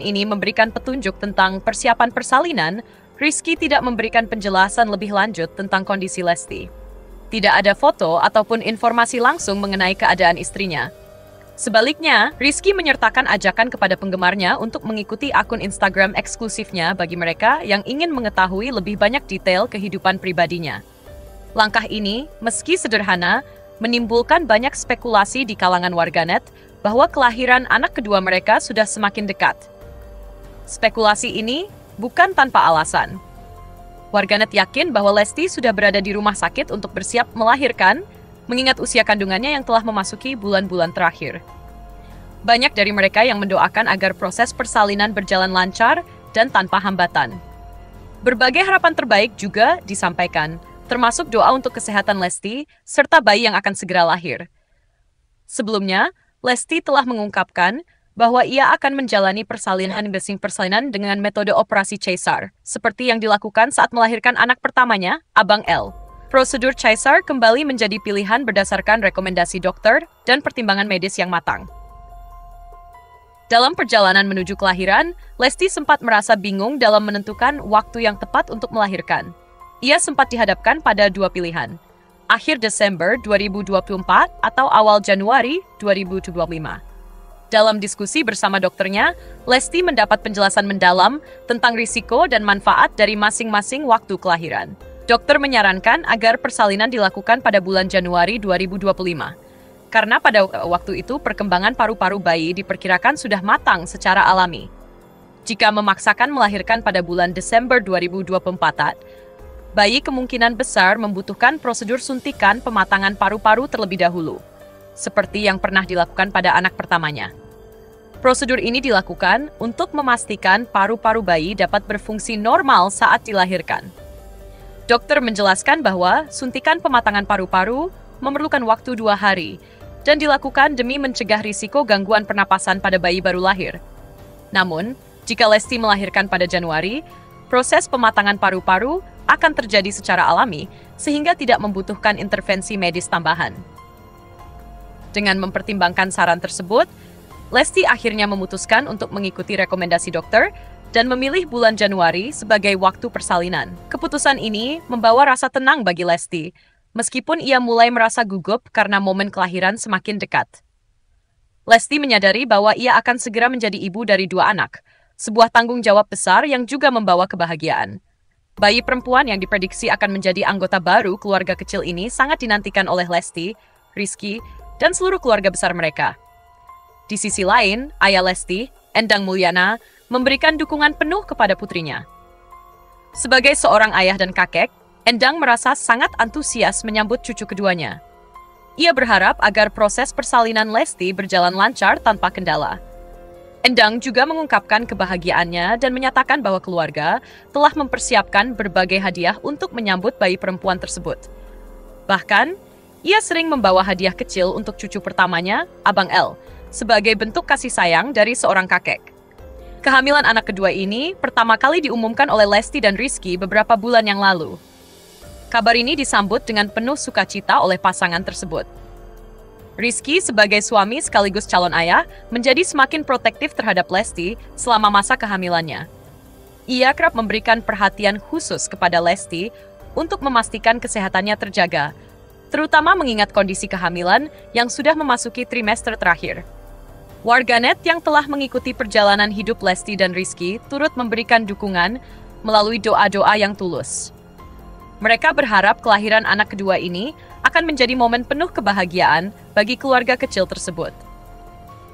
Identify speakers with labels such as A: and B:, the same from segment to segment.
A: ini memberikan petunjuk tentang persiapan persalinan, Rizky tidak memberikan penjelasan lebih lanjut tentang kondisi Lesti. Tidak ada foto ataupun informasi langsung mengenai keadaan istrinya. Sebaliknya, Rizky menyertakan ajakan kepada penggemarnya untuk mengikuti akun Instagram eksklusifnya bagi mereka yang ingin mengetahui lebih banyak detail kehidupan pribadinya. Langkah ini, meski sederhana, menimbulkan banyak spekulasi di kalangan warganet bahwa kelahiran anak kedua mereka sudah semakin dekat. Spekulasi ini bukan tanpa alasan. Warganet yakin bahwa Lesti sudah berada di rumah sakit untuk bersiap melahirkan, mengingat usia kandungannya yang telah memasuki bulan-bulan terakhir. Banyak dari mereka yang mendoakan agar proses persalinan berjalan lancar dan tanpa hambatan. Berbagai harapan terbaik juga disampaikan, termasuk doa untuk kesehatan Lesti serta bayi yang akan segera lahir. Sebelumnya, Lesti telah mengungkapkan bahwa ia akan menjalani persalinan dengan metode operasi Caesar, seperti yang dilakukan saat melahirkan anak pertamanya, Abang L. Prosedur Caesar kembali menjadi pilihan berdasarkan rekomendasi dokter dan pertimbangan medis yang matang. Dalam perjalanan menuju kelahiran, Lesti sempat merasa bingung dalam menentukan waktu yang tepat untuk melahirkan. Ia sempat dihadapkan pada dua pilihan, akhir Desember 2024 atau awal Januari 2025. Dalam diskusi bersama dokternya, Lesti mendapat penjelasan mendalam tentang risiko dan manfaat dari masing-masing waktu kelahiran. Dokter menyarankan agar persalinan dilakukan pada bulan Januari 2025. Karena pada waktu itu perkembangan paru-paru bayi diperkirakan sudah matang secara alami. Jika memaksakan melahirkan pada bulan Desember 2024, bayi kemungkinan besar membutuhkan prosedur suntikan pematangan paru-paru terlebih dahulu, seperti yang pernah dilakukan pada anak pertamanya. Prosedur ini dilakukan untuk memastikan paru-paru bayi dapat berfungsi normal saat dilahirkan. Dokter menjelaskan bahwa suntikan pematangan paru-paru memerlukan waktu 2 hari dan dilakukan demi mencegah risiko gangguan pernapasan pada bayi baru lahir. Namun, jika Lesti melahirkan pada Januari, proses pematangan paru-paru akan terjadi secara alami sehingga tidak membutuhkan intervensi medis tambahan. Dengan mempertimbangkan saran tersebut, Lesti akhirnya memutuskan untuk mengikuti rekomendasi dokter dan memilih bulan Januari sebagai waktu persalinan. Keputusan ini membawa rasa tenang bagi Lesti, meskipun ia mulai merasa gugup karena momen kelahiran semakin dekat. Lesti menyadari bahwa ia akan segera menjadi ibu dari 2 anak, sebuah tanggung jawab besar yang juga membawa kebahagiaan. Bayi perempuan yang diprediksi akan menjadi anggota baru keluarga kecil ini sangat dinantikan oleh Lesti, Rizky, dan seluruh keluarga besar mereka. Di sisi lain, ayah Lesti, Endang Mulyana, memberikan dukungan penuh kepada putrinya. Sebagai seorang ayah dan kakek, Endang merasa sangat antusias menyambut cucu keduanya. Ia berharap agar proses persalinan Lesti berjalan lancar tanpa kendala. Endang juga mengungkapkan kebahagiaannya dan menyatakan bahwa keluarga telah mempersiapkan berbagai hadiah untuk menyambut bayi perempuan tersebut. Bahkan, ia sering membawa hadiah kecil untuk cucu pertamanya, Abang L, sebagai bentuk kasih sayang dari seorang kakek. Kehamilan anak kedua ini pertama kali diumumkan oleh Lesti dan Rizky beberapa bulan yang lalu. Kabar ini disambut dengan penuh sukacita oleh pasangan tersebut. Rizky sebagai suami sekaligus calon ayah menjadi semakin protektif terhadap Lesti selama masa kehamilannya. Ia kerap memberikan perhatian khusus kepada Lesti untuk memastikan kesehatannya terjaga, terutama mengingat kondisi kehamilan yang sudah memasuki trimester terakhir. Warganet yang telah mengikuti perjalanan hidup Lesti dan Rizky turut memberikan dukungan melalui doa-doa yang tulus. Mereka berharap kelahiran anak kedua ini akan menjadi momen penuh kebahagiaan bagi keluarga kecil tersebut.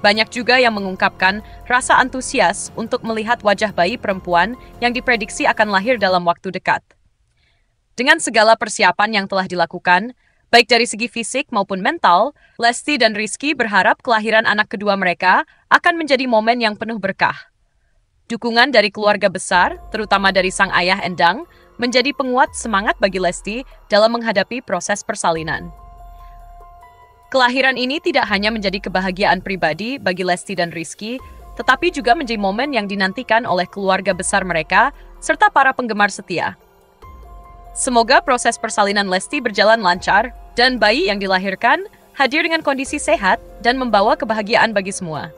A: Banyak juga yang mengungkapkan rasa antusias untuk melihat wajah bayi perempuan yang diprediksi akan lahir dalam waktu dekat. Dengan segala persiapan yang telah dilakukan, baik dari segi fisik maupun mental, Lesti dan Rizky berharap kelahiran anak kedua mereka akan menjadi momen yang penuh berkah. Dukungan dari keluarga besar, terutama dari sang ayah Endang, menjadi penguat semangat bagi Lesti dalam menghadapi proses persalinan. Kelahiran ini tidak hanya menjadi kebahagiaan pribadi bagi Lesti dan Rizky, tetapi juga menjadi momen yang dinantikan oleh keluarga besar mereka serta para penggemar setia. Semoga proses persalinan Lesti berjalan lancar dan bayi yang dilahirkan hadir dengan kondisi sehat dan membawa kebahagiaan bagi semua.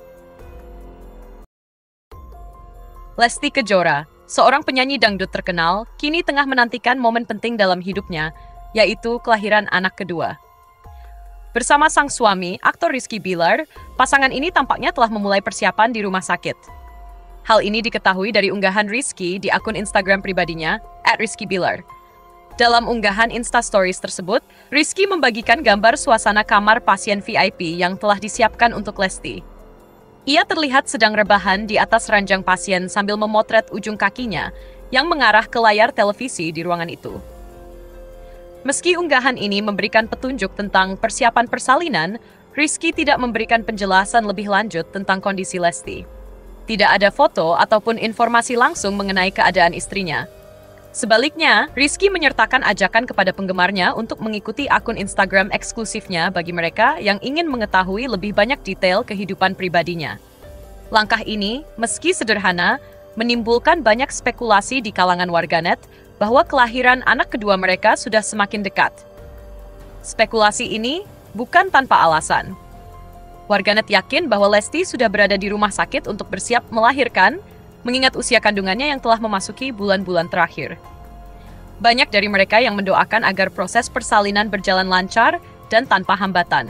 A: Lesti Kejora, seorang penyanyi dangdut terkenal, kini tengah menantikan momen penting dalam hidupnya, yaitu kelahiran anak kedua. Bersama sang suami, aktor Rizky Bilar, pasangan ini tampaknya telah memulai persiapan di rumah sakit. Hal ini diketahui dari unggahan Rizky di akun Instagram pribadinya, @rizkybilar. Dalam unggahan Instastories tersebut, Rizky membagikan gambar suasana kamar pasien VIP yang telah disiapkan untuk Lesti. Ia terlihat sedang rebahan di atas ranjang pasien sambil memotret ujung kakinya yang mengarah ke layar televisi di ruangan itu. Meski unggahan ini memberikan petunjuk tentang persiapan persalinan, Rizky tidak memberikan penjelasan lebih lanjut tentang kondisi Lesti. Tidak ada foto ataupun informasi langsung mengenai keadaan istrinya. Sebaliknya, Rizky menyertakan ajakan kepada penggemarnya untuk mengikuti akun Instagram eksklusifnya bagi mereka yang ingin mengetahui lebih banyak detail kehidupan pribadinya. Langkah ini, meski sederhana, menimbulkan banyak spekulasi di kalangan warganet bahwa kelahiran anak kedua mereka sudah semakin dekat. Spekulasi ini bukan tanpa alasan. Warganet yakin bahwa Lesti sudah berada di rumah sakit untuk bersiap melahirkan, mengingat usia kandungannya yang telah memasuki bulan-bulan terakhir. Banyak dari mereka yang mendoakan agar proses persalinan berjalan lancar dan tanpa hambatan.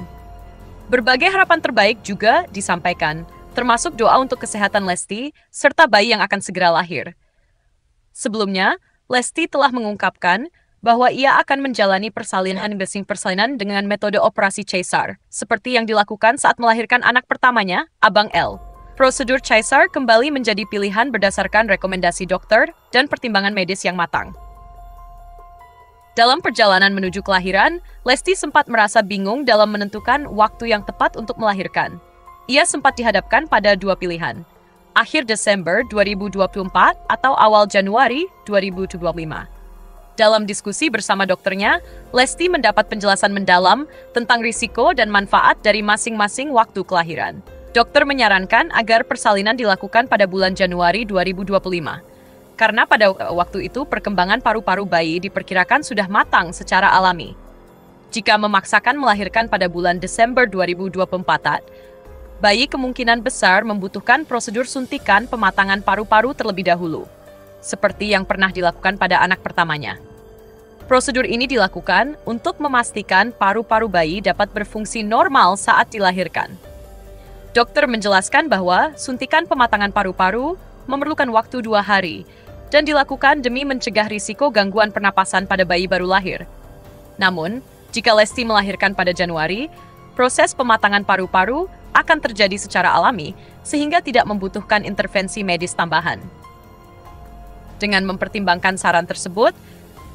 A: Berbagai harapan terbaik juga disampaikan, termasuk doa untuk kesehatan Lesti serta bayi yang akan segera lahir. Sebelumnya, Lesti telah mengungkapkan bahwa ia akan menjalani persalinan dengan metode operasi Caesar, seperti yang dilakukan saat melahirkan anak pertamanya, Abang L. Prosedur Caesar kembali menjadi pilihan berdasarkan rekomendasi dokter dan pertimbangan medis yang matang. Dalam perjalanan menuju kelahiran, Lesti sempat merasa bingung dalam menentukan waktu yang tepat untuk melahirkan. Ia sempat dihadapkan pada dua pilihan, akhir Desember 2024 atau awal Januari 2025. Dalam diskusi bersama dokternya, Lesti mendapat penjelasan mendalam tentang risiko dan manfaat dari masing-masing waktu kelahiran. Dokter menyarankan agar persalinan dilakukan pada bulan Januari 2025. Karena pada waktu itu perkembangan paru-paru bayi diperkirakan sudah matang secara alami. Jika memaksakan melahirkan pada bulan Desember 2024, bayi kemungkinan besar membutuhkan prosedur suntikan pematangan paru-paru terlebih dahulu, seperti yang pernah dilakukan pada anak pertamanya. Prosedur ini dilakukan untuk memastikan paru-paru bayi dapat berfungsi normal saat dilahirkan. Dokter menjelaskan bahwa suntikan pematangan paru-paru memerlukan waktu 2 hari dan dilakukan demi mencegah risiko gangguan pernapasan pada bayi baru lahir. Namun, jika Lesti melahirkan pada Januari, proses pematangan paru-paru akan terjadi secara alami sehingga tidak membutuhkan intervensi medis tambahan. Dengan mempertimbangkan saran tersebut,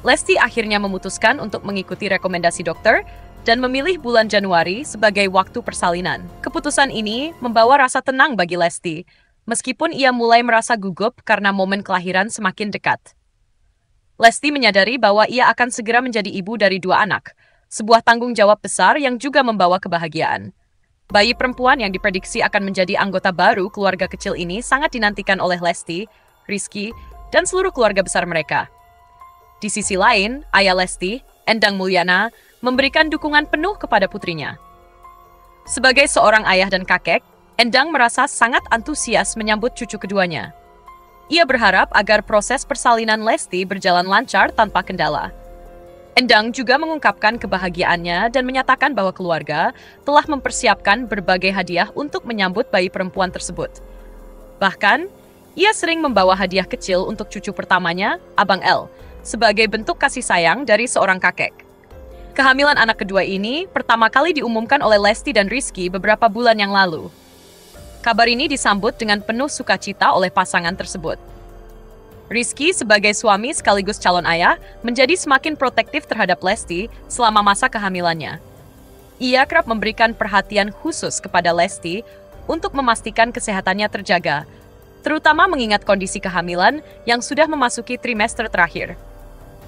A: Lesti akhirnya memutuskan untuk mengikuti rekomendasi dokter dan memilih bulan Januari sebagai waktu persalinan. Keputusan ini membawa rasa tenang bagi Lesti, meskipun ia mulai merasa gugup karena momen kelahiran semakin dekat. Lesti menyadari bahwa ia akan segera menjadi ibu dari 2 anak, sebuah tanggung jawab besar yang juga membawa kebahagiaan. Bayi perempuan yang diprediksi akan menjadi anggota baru keluarga kecil ini sangat dinantikan oleh Lesti, Rizky, dan seluruh keluarga besar mereka. Di sisi lain, ayah Lesti, Endang Mulyana, memberikan dukungan penuh kepada putrinya. Sebagai seorang ayah dan kakek, Endang merasa sangat antusias menyambut cucu keduanya. Ia berharap agar proses persalinan Lesti berjalan lancar tanpa kendala. Endang juga mengungkapkan kebahagiaannya dan menyatakan bahwa keluarga telah mempersiapkan berbagai hadiah untuk menyambut bayi perempuan tersebut. Bahkan, ia sering membawa hadiah kecil untuk cucu pertamanya, Abang L, sebagai bentuk kasih sayang dari seorang kakek. Kehamilan anak kedua ini pertama kali diumumkan oleh Lesti dan Rizky beberapa bulan yang lalu. Kabar ini disambut dengan penuh sukacita oleh pasangan tersebut. Rizky sebagai suami sekaligus calon ayah menjadi semakin protektif terhadap Lesti selama masa kehamilannya. Ia kerap memberikan perhatian khusus kepada Lesti untuk memastikan kesehatannya terjaga, terutama mengingat kondisi kehamilan yang sudah memasuki trimester terakhir.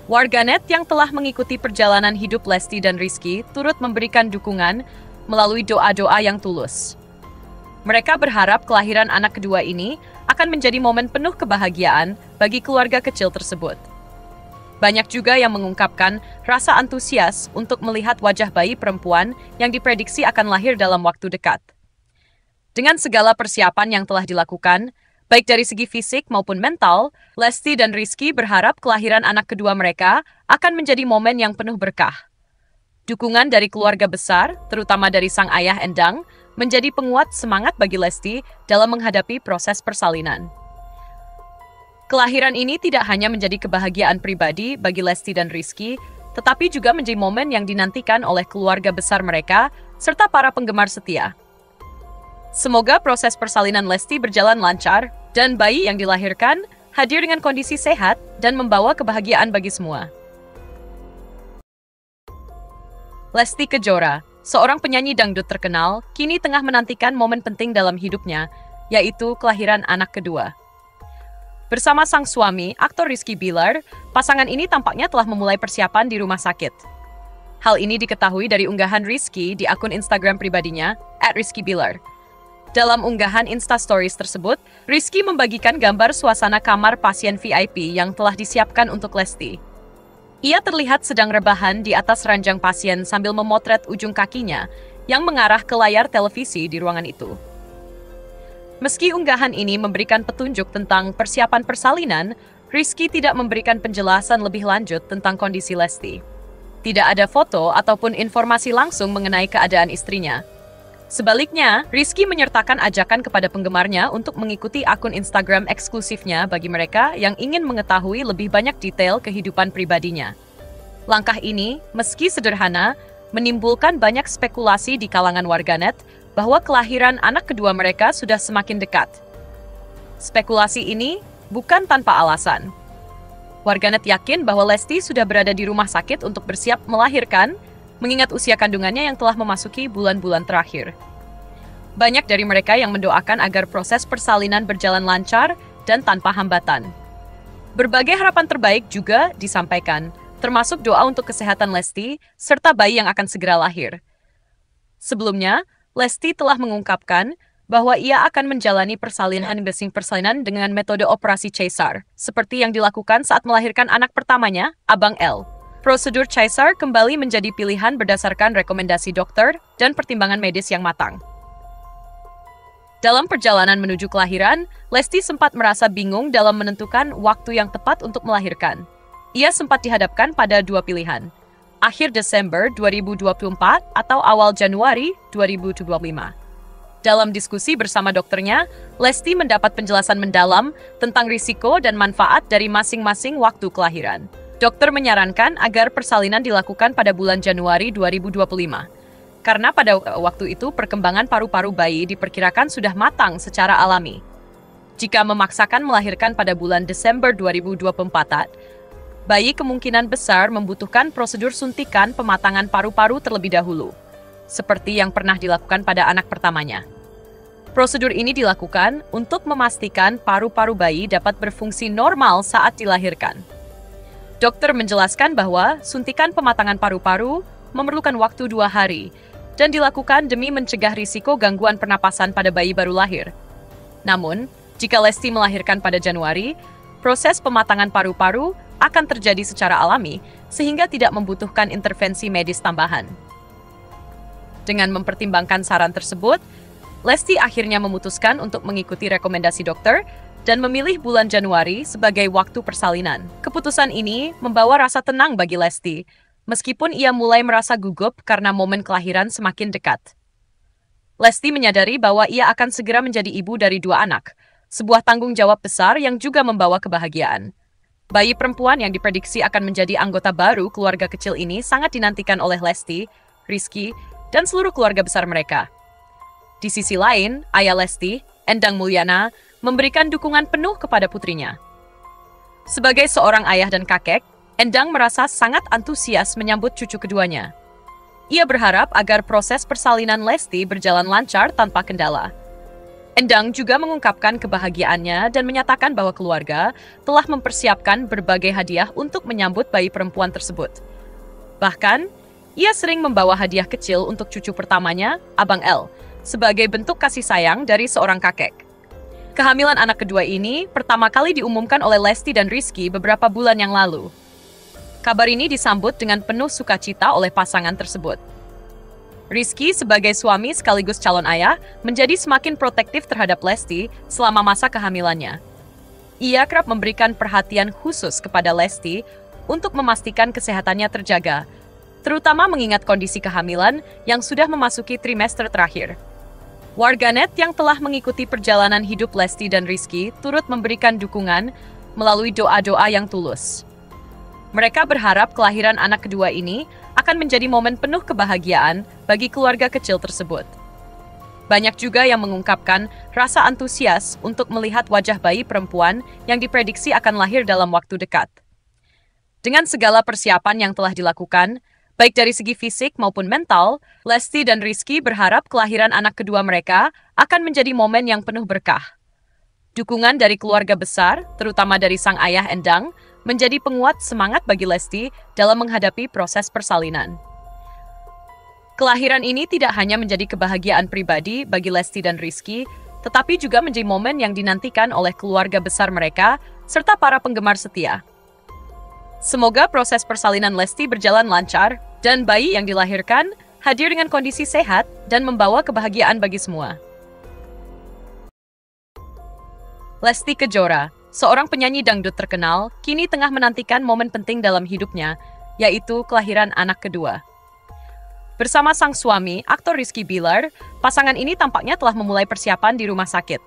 A: Warganet yang telah mengikuti perjalanan hidup Lesti dan Rizky turut memberikan dukungan melalui doa-doa yang tulus. Mereka berharap kelahiran anak kedua ini akan menjadi momen penuh kebahagiaan bagi keluarga kecil tersebut. Banyak juga yang mengungkapkan rasa antusias untuk melihat wajah bayi perempuan yang diprediksi akan lahir dalam waktu dekat. Dengan segala persiapan yang telah dilakukan, Baik dari segi fisik maupun mental, Lesti dan Rizky berharap kelahiran anak kedua mereka akan menjadi momen yang penuh berkah. Dukungan dari keluarga besar, terutama dari sang ayah Endang, menjadi penguat semangat bagi Lesti dalam menghadapi proses persalinan. Kelahiran ini tidak hanya menjadi kebahagiaan pribadi bagi Lesti dan Rizky, tetapi juga menjadi momen yang dinantikan oleh keluarga besar mereka serta para penggemar setia. Semoga proses persalinan Lesti berjalan lancar dan bayi yang dilahirkan hadir dengan kondisi sehat dan membawa kebahagiaan bagi semua. Lesti Kejora, seorang penyanyi dangdut terkenal, kini tengah menantikan momen penting dalam hidupnya, yaitu kelahiran anak kedua. Bersama sang suami, aktor Rizky Bilar, pasangan ini tampaknya telah memulai persiapan di rumah sakit. Hal ini diketahui dari unggahan Rizky di akun Instagram pribadinya, @rizkybilar. Dalam unggahan Instastories tersebut, Rizky membagikan gambar suasana kamar pasien VIP yang telah disiapkan untuk Lesti. Ia terlihat sedang rebahan di atas ranjang pasien sambil memotret ujung kakinya yang mengarah ke layar televisi di ruangan itu. Meski unggahan ini memberikan petunjuk tentang persiapan persalinan, Rizky tidak memberikan penjelasan lebih lanjut tentang kondisi Lesti. Tidak ada foto ataupun informasi langsung mengenai keadaan istrinya. Sebaliknya, Rizky menyertakan ajakan kepada penggemarnya untuk mengikuti akun Instagram eksklusifnya bagi mereka yang ingin mengetahui lebih banyak detail kehidupan pribadinya. Langkah ini, meski sederhana, menimbulkan banyak spekulasi di kalangan warganet bahwa kelahiran anak kedua mereka sudah semakin dekat. Spekulasi ini bukan tanpa alasan. Warganet yakin bahwa Lesti sudah berada di rumah sakit untuk bersiap melahirkan, mengingat usia kandungannya yang telah memasuki bulan-bulan terakhir. Banyak dari mereka yang mendoakan agar proses persalinan berjalan lancar dan tanpa hambatan. Berbagai harapan terbaik juga disampaikan, termasuk doa untuk kesehatan Lesti serta bayi yang akan segera lahir. Sebelumnya, Lesti telah mengungkapkan bahwa ia akan menjalani persalinan dengan metode operasi caesar, seperti yang dilakukan saat melahirkan anak pertamanya, Abang L. Prosedur caesar kembali menjadi pilihan berdasarkan rekomendasi dokter dan pertimbangan medis yang matang. Dalam perjalanan menuju kelahiran, Lesti sempat merasa bingung dalam menentukan waktu yang tepat untuk melahirkan. Ia sempat dihadapkan pada dua pilihan, akhir Desember 2024 atau awal Januari 2025. Dalam diskusi bersama dokternya, Lesti mendapat penjelasan mendalam tentang risiko dan manfaat dari masing-masing waktu kelahiran. Dokter menyarankan agar persalinan dilakukan pada bulan Januari 2025. Karena pada waktu itu perkembangan paru-paru bayi diperkirakan sudah matang secara alami. Jika memaksakan melahirkan pada bulan Desember 2024, bayi kemungkinan besar membutuhkan prosedur suntikan pematangan paru-paru terlebih dahulu, seperti yang pernah dilakukan pada anak pertamanya. Prosedur ini dilakukan untuk memastikan paru-paru bayi dapat berfungsi normal saat dilahirkan. Dokter menjelaskan bahwa suntikan pematangan paru-paru memerlukan waktu 2 hari dan dilakukan demi mencegah risiko gangguan pernapasan pada bayi baru lahir. Namun, jika Lesti melahirkan pada Januari, proses pematangan paru-paru akan terjadi secara alami sehingga tidak membutuhkan intervensi medis tambahan. Dengan mempertimbangkan saran tersebut, Lesti akhirnya memutuskan untuk mengikuti rekomendasi dokter dan memilih bulan Januari sebagai waktu persalinan. Keputusan ini membawa rasa tenang bagi Lesti, meskipun ia mulai merasa gugup karena momen kelahiran semakin dekat. Lesti menyadari bahwa ia akan segera menjadi ibu dari 2 anak, sebuah tanggung jawab besar yang juga membawa kebahagiaan. Bayi perempuan yang diprediksi akan menjadi anggota baru keluarga kecil ini sangat dinantikan oleh Lesti, Rizky, dan seluruh keluarga besar mereka. Di sisi lain, ayah Lesti, Endang Mulyana, memberikan dukungan penuh kepada putrinya. Sebagai seorang ayah dan kakek, Endang merasa sangat antusias menyambut cucu keduanya. Ia berharap agar proses persalinan Lesti berjalan lancar tanpa kendala. Endang juga mengungkapkan kebahagiaannya dan menyatakan bahwa keluarga telah mempersiapkan berbagai hadiah untuk menyambut bayi perempuan tersebut. Bahkan, ia sering membawa hadiah kecil untuk cucu pertamanya, Abang L, sebagai bentuk kasih sayang dari seorang kakek. Kehamilan anak kedua ini pertama kali diumumkan oleh Lesti dan Rizky beberapa bulan yang lalu. Kabar ini disambut dengan penuh sukacita oleh pasangan tersebut. Rizky sebagai suami sekaligus calon ayah menjadi semakin protektif terhadap Lesti selama masa kehamilannya. Ia kerap memberikan perhatian khusus kepada Lesti untuk memastikan kesehatannya terjaga, terutama mengingat kondisi kehamilan yang sudah memasuki trimester terakhir. Warganet yang telah mengikuti perjalanan hidup Lesti dan Rizky turut memberikan dukungan melalui doa-doa yang tulus. Mereka berharap kelahiran anak kedua ini akan menjadi momen penuh kebahagiaan bagi keluarga kecil tersebut. Banyak juga yang mengungkapkan rasa antusias untuk melihat wajah bayi perempuan yang diprediksi akan lahir dalam waktu dekat. Dengan segala persiapan yang telah dilakukan, baik dari segi fisik maupun mental, Lesti dan Rizky berharap kelahiran anak kedua mereka akan menjadi momen yang penuh berkah. Dukungan dari keluarga besar, terutama dari sang ayah Endang, menjadi penguat semangat bagi Lesti dalam menghadapi proses persalinan. Kelahiran ini tidak hanya menjadi kebahagiaan pribadi bagi Lesti dan Rizky, tetapi juga menjadi momen yang dinantikan oleh keluarga besar mereka serta para penggemar setia. Semoga proses persalinan Lesti berjalan lancar dan bayi yang dilahirkan hadir dengan kondisi sehat dan membawa kebahagiaan bagi semua. Lesti Kejora, seorang penyanyi dangdut terkenal, kini tengah menantikan momen penting dalam hidupnya, yaitu kelahiran anak kedua. Bersama sang suami, aktor Rizky Bilar, pasangan ini tampaknya telah memulai persiapan di rumah sakit.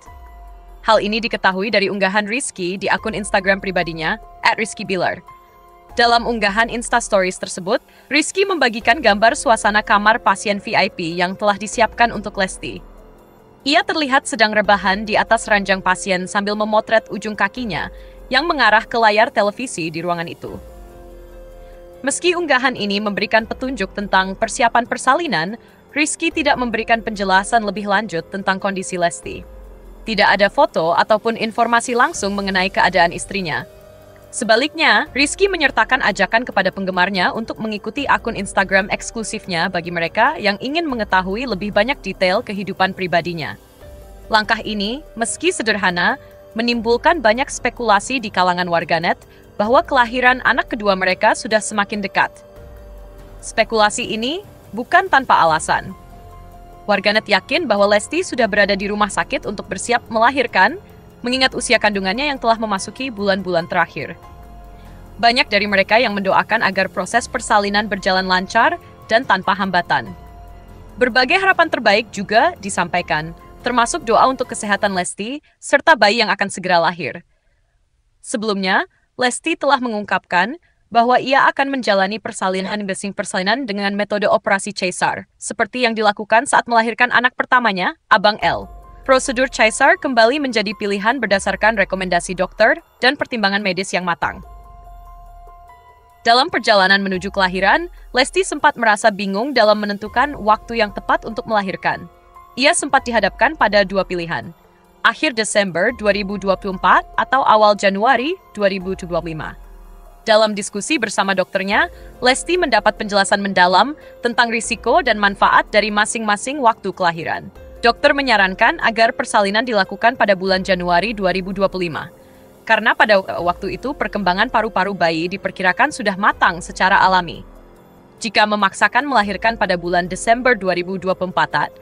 A: Hal ini diketahui dari unggahan Rizky di akun Instagram pribadinya, @rizkybilar. Dalam unggahan Instastories tersebut, Rizky membagikan gambar suasana kamar pasien VIP yang telah disiapkan untuk Lesti. Ia terlihat sedang rebahan di atas ranjang pasien sambil memotret ujung kakinya yang mengarah ke layar televisi di ruangan itu. Meski unggahan ini memberikan petunjuk tentang persiapan persalinan, Rizky tidak memberikan penjelasan lebih lanjut tentang kondisi Lesti. Tidak ada foto ataupun informasi langsung mengenai keadaan istrinya. Sebaliknya, Rizky menyertakan ajakan kepada penggemarnya untuk mengikuti akun Instagram eksklusifnya bagi mereka yang ingin mengetahui lebih banyak detail kehidupan pribadinya. Langkah ini, meski sederhana, menimbulkan banyak spekulasi di kalangan warganet bahwa kelahiran anak kedua mereka sudah semakin dekat. Spekulasi ini bukan tanpa alasan. Warganet yakin bahwa Lesti sudah berada di rumah sakit untuk bersiap melahirkan, mengingat usia kandungannya yang telah memasuki bulan-bulan terakhir. Banyak dari mereka yang mendoakan agar proses persalinan berjalan lancar dan tanpa hambatan. Berbagai harapan terbaik juga disampaikan, termasuk doa untuk kesehatan Lesti serta bayi yang akan segera lahir. Sebelumnya, Lesti telah mengungkapkan bahwa ia akan menjalani persalinan dengan metode operasi Caesar, seperti yang dilakukan saat melahirkan anak pertamanya, Abang L. Prosedur Caesar kembali menjadi pilihan berdasarkan rekomendasi dokter dan pertimbangan medis yang matang. Dalam perjalanan menuju kelahiran, Lesti sempat merasa bingung dalam menentukan waktu yang tepat untuk melahirkan. Ia sempat dihadapkan pada dua pilihan, akhir Desember 2024 atau awal Januari 2025. Dalam diskusi bersama dokternya, Lesti mendapat penjelasan mendalam tentang risiko dan manfaat dari masing-masing waktu kelahiran. Dokter menyarankan agar persalinan dilakukan pada bulan Januari 2025. Karena pada waktu itu perkembangan paru-paru bayi diperkirakan sudah matang secara alami. Jika memaksakan melahirkan pada bulan Desember 2024,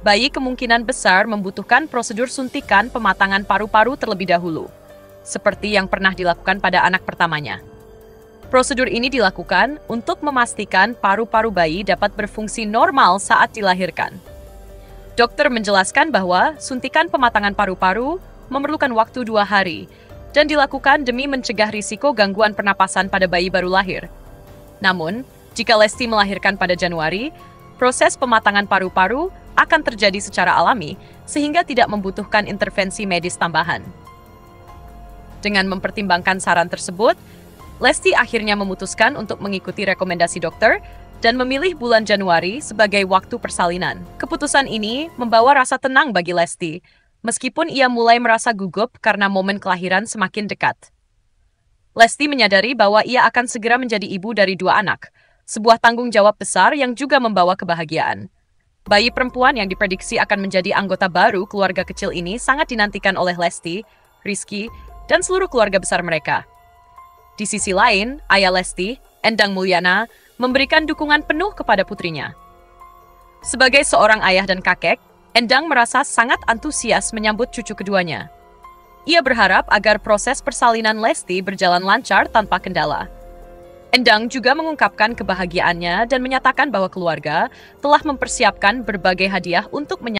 A: bayi kemungkinan besar membutuhkan prosedur suntikan pematangan paru-paru terlebih dahulu, seperti yang pernah dilakukan pada anak pertamanya. Prosedur ini dilakukan untuk memastikan paru-paru bayi dapat berfungsi normal saat dilahirkan. Dokter menjelaskan bahwa suntikan pematangan paru-paru memerlukan waktu 2 hari dan dilakukan demi mencegah risiko gangguan pernapasan pada bayi baru lahir. Namun, jika Lesti melahirkan pada Januari, proses pematangan paru-paru akan terjadi secara alami sehingga tidak membutuhkan intervensi medis tambahan. Dengan mempertimbangkan saran tersebut, Lesti akhirnya memutuskan untuk mengikuti rekomendasi dokter dan memilih bulan Januari sebagai waktu persalinan. Keputusan ini membawa rasa tenang bagi Lesti, meskipun ia mulai merasa gugup karena momen kelahiran semakin dekat. Lesti menyadari bahwa ia akan segera menjadi ibu dari 2 anak, sebuah tanggung jawab besar yang juga membawa kebahagiaan. Bayi perempuan yang diprediksi akan menjadi anggota baru keluarga kecil ini sangat dinantikan oleh Lesti, Rizky, dan seluruh keluarga besar mereka. Di sisi lain, ayah Lesti, Endang Mulyana, memberikan dukungan penuh kepada putrinya. Sebagai seorang ayah dan kakek, Endang merasa sangat antusias menyambut cucu keduanya. Ia berharap agar proses persalinan Lesti berjalan lancar tanpa kendala. Endang juga mengungkapkan kebahagiaannya dan menyatakan bahwa keluarga telah mempersiapkan berbagai hadiah untuk